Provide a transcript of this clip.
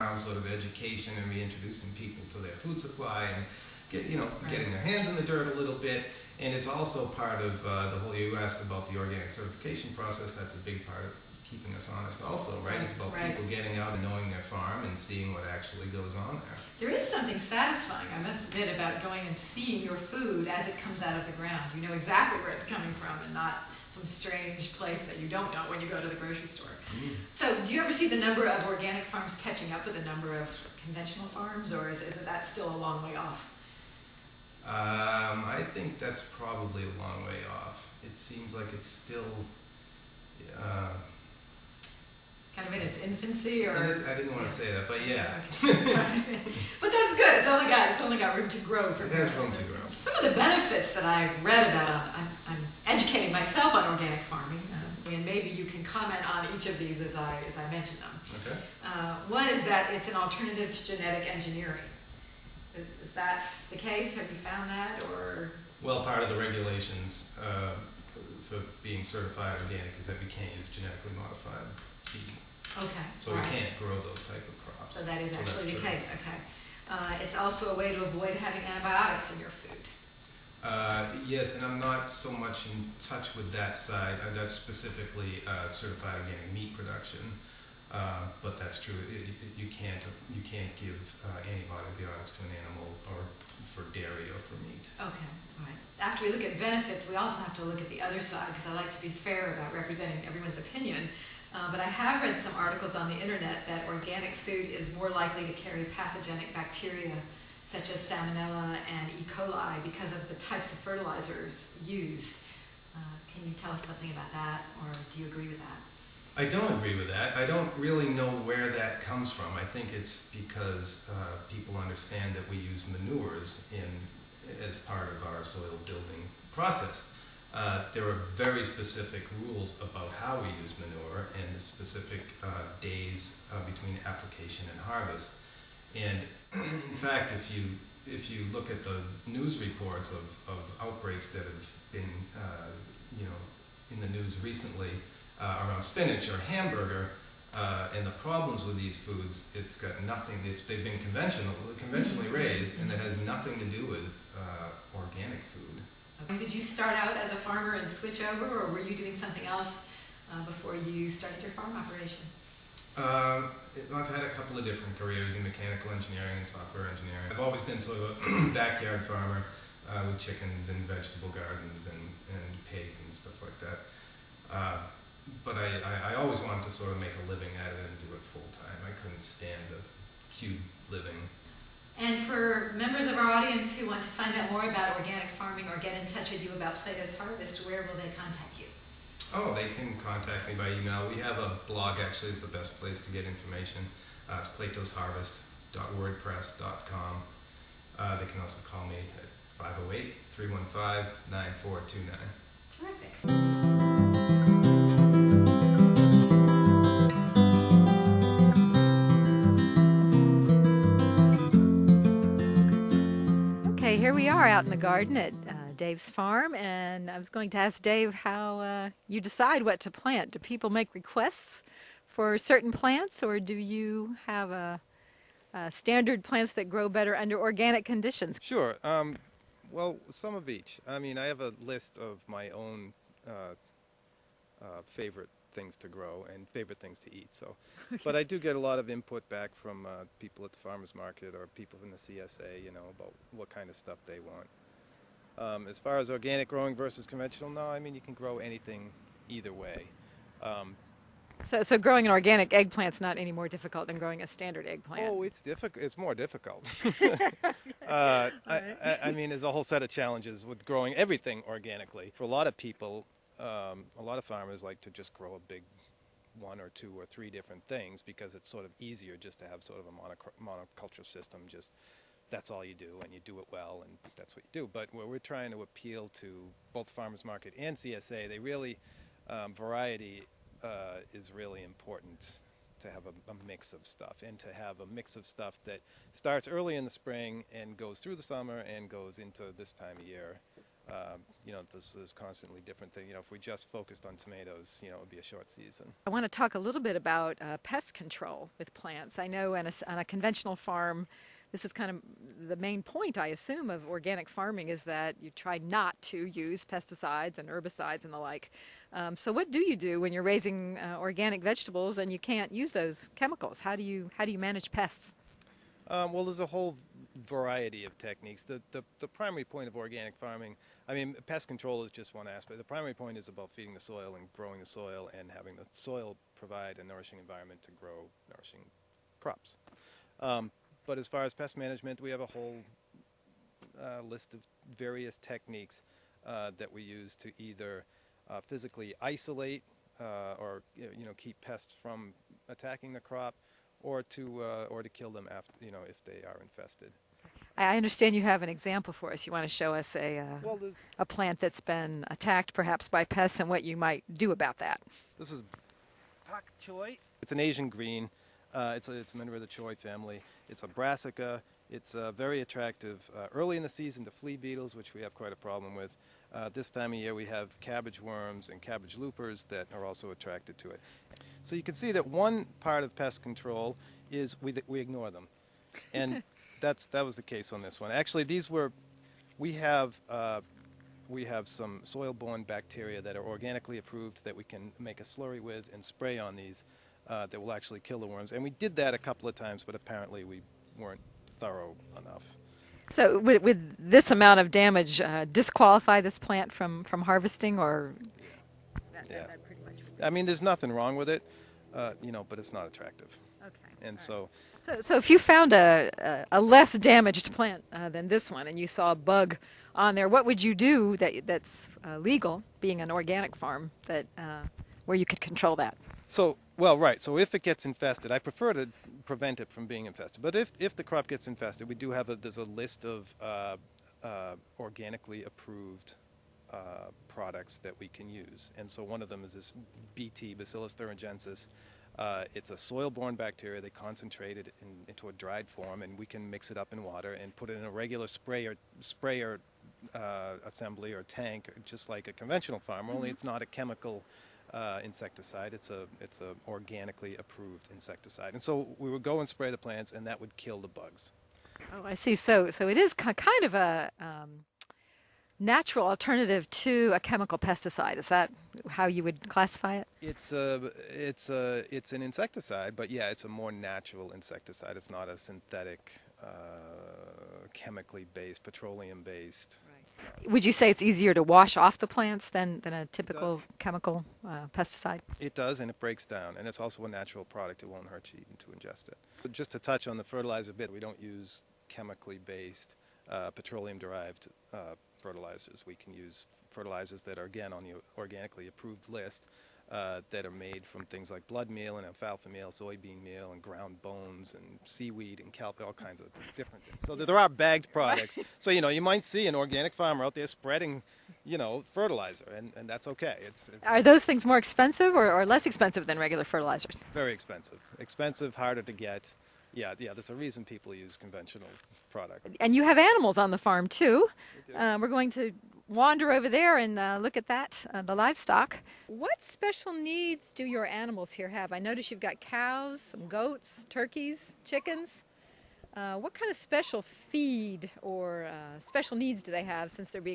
around sort of education and reintroducing people to their food supply and getting their hands in the dirt a little bit. And it's also part of the whole, you asked about the organic certification process. That's a big part of keeping us honest also, right? It's about people getting out and knowing their farm and seeing what actually goes on there. There is something satisfying, I must admit, about going and seeing your food as it comes out of the ground. You know exactly where it's coming from and not some strange place that you don't know when you go to the grocery store. So do you ever see the number of organic farms catching up with the number of conventional farms, or is that still a long way off? I think that's probably a long way off. It seems like it's still kind of in its infancy, or I didn't want to say that, but yeah. Okay. But that's good. It's only got room to grow for. It has room to grow. Some of the benefits that I've read about, I'm educating myself on organic farming, and maybe you can comment on each of these as I mention them. Okay. One is that it's an alternative to genetic engineering. Is that the case? Have you found that, or? Well, part of the regulations for being certified organic is that we can't use genetically modified seed. Okay. So we can't grow those type of crops. So that is actually the case. Okay. It's also a way to avoid having antibiotics in your food. Yes, and I'm not so much in touch with that side. That's specifically certified organic meat production. But that's true. You can't give antibiotics to an animal, or for dairy or for meat. Okay, all right. After we look at benefits, we also have to look at the other side, because I like to be fair about representing everyone's opinion. But I have read some articles on the internet that organic food is more likely to carry pathogenic bacteria such as Salmonella and E. coli because of the types of fertilizers used. Can you tell us something about that, or do you agree with that? I don't agree with that. I don't really know where that comes from. I think it's because people understand that we use manures as part of our soil building process. There are very specific rules about how we use manure and the specific days between application and harvest. And in fact, if you look at the news reports of outbreaks that have been in the news recently, around spinach or hamburger, and the problems with these foods, it's got nothing. They've been conventionally raised, and it has nothing to do with organic food. Did you start out as a farmer and switch over, or were you doing something else before you started your farm operation? I've had a couple of different careers in mechanical engineering and software engineering. I've always been sort of a backyard farmer with chickens and vegetable gardens and pigs and stuff like that. But I always wanted to sort of make a living at it and do it full time. I couldn't stand the cube living. And for members of our audience who want to find out more about organic farming or get in touch with you about Plato's Harvest, where will they contact you? Oh, they can contact me by email. We have a blog, actually, is the best place to get information. It's platoshharvest.wordpress.com. They can also call me at 508-315-9429. Terrific. Okay, here we are out in the garden at Dave's farm, and I was going to ask Dave how you decide what to plant. Do people make requests for certain plants, or do you have standard plants that grow better under organic conditions? Sure. Well, some of each. I mean, I have a list of my own favorite things to grow and favorite things to eat. So, but I do get a lot of input back from people at the farmers market or people in the CSA, about what kind of stuff they want. As far as organic growing versus conventional, no, I mean, you can grow anything either way. So growing an organic eggplant's not any more difficult than growing a standard eggplant? Oh, it's difficult. It's more difficult. Right. I mean, there's a whole set of challenges with growing everything organically. For a lot of people, a lot of farmers like to just grow a big 1 or 2 or 3 different things because it's sort of easier just to have sort of a monoculture system. Just that's all you do, and you do it well, and that's what you do. But where we're trying to appeal to both farmers market and CSA, they really variety is really important, to have a mix of stuff, and to have a mix of stuff that starts early in the spring and goes through the summer and goes into this time of year. This is constantly different thing. If we just focused on tomatoes, it would be a short season. I want to talk a little bit about pest control with plants. I know on a conventional farm, this is kind of the main point, I assume, of organic farming is that you try not to use pesticides and herbicides and the like. So what do you do when you're raising organic vegetables and you can't use those chemicals? How do you manage pests? Well, there's a whole variety of techniques. The primary point of organic farming, pest control is just one aspect. The primary point is about feeding the soil and growing the soil and having the soil provide a nourishing environment to grow nourishing crops. But as far as pest management, we have a whole list of various techniques that we use to either physically isolate or keep pests from attacking the crop, or to kill them after if they are infested. I understand you have an example for us. You want to show us a plant that's been attacked perhaps by pests and what you might do about that. This is pak choi. It's an Asian green. It's a member of the choy family. It's a brassica. It's very attractive early in the season to flea beetles, which we have quite a problem with. This time of year we have cabbage worms and cabbage loopers that are also attracted to it. So you can see that one part of pest control is we ignore them. And that was the case on this one. Actually, we have some soil-borne bacteria that are organically approved that we can make a slurry with and spray on these that will actually kill the worms. And we did that a couple of times, but apparently we weren't thorough enough. So would this amount of damage disqualify this plant from harvesting, or? Yeah. That pretty much there's nothing wrong with it, but it's not attractive. Okay. And So if you found a less damaged plant than this one, and you saw a bug on there, what would you do that's legal, being an organic farm, where you could control that? So if it gets infested, I prefer to prevent it from being infested. But if the crop gets infested, we do have there's a list of organically approved products that we can use. And so one of them is this BT, Bacillus thuringiensis. It's a soil-borne bacteria. They concentrate it into a dried form, and we can mix it up in water and put it in a regular sprayer assembly or tank, just like a conventional farm. Only it's not a chemical insecticide. It's a organically approved insecticide. And so we would go and spray the plants, and that would kill the bugs. Oh, I see. So it is kind of a natural alternative to a chemical pesticide. Is that how you would classify it? It's an insecticide, but yeah, it's a more natural insecticide. It's not a synthetic, chemically based, petroleum based. Right. Would you say it's easier to wash off the plants than a typical chemical pesticide? It does, and it breaks down, and it's also a natural product. It won't hurt you even to ingest it. But just to touch on the fertilizer bit, we don't use chemically based, petroleum derived fertilizers. We can use fertilizers that are, again, on the organically approved list, that are made from things like blood meal and alfalfa meal, soybean meal, and ground bones, and seaweed and kelp, all kinds of different things. So there are bagged products. So, you might see an organic farmer out there spreading, fertilizer, and that's okay. Are those things more expensive or less expensive than regular fertilizers? Very expensive. Expensive, harder to get. Yeah, there's a reason people use conventional product. And you have animals on the farm, too. We're going to wander over there and look at that, the livestock. What special needs do your animals here have? I notice you've got cows, some goats, turkeys, chickens. What kind of special feed or special needs do they have since they're being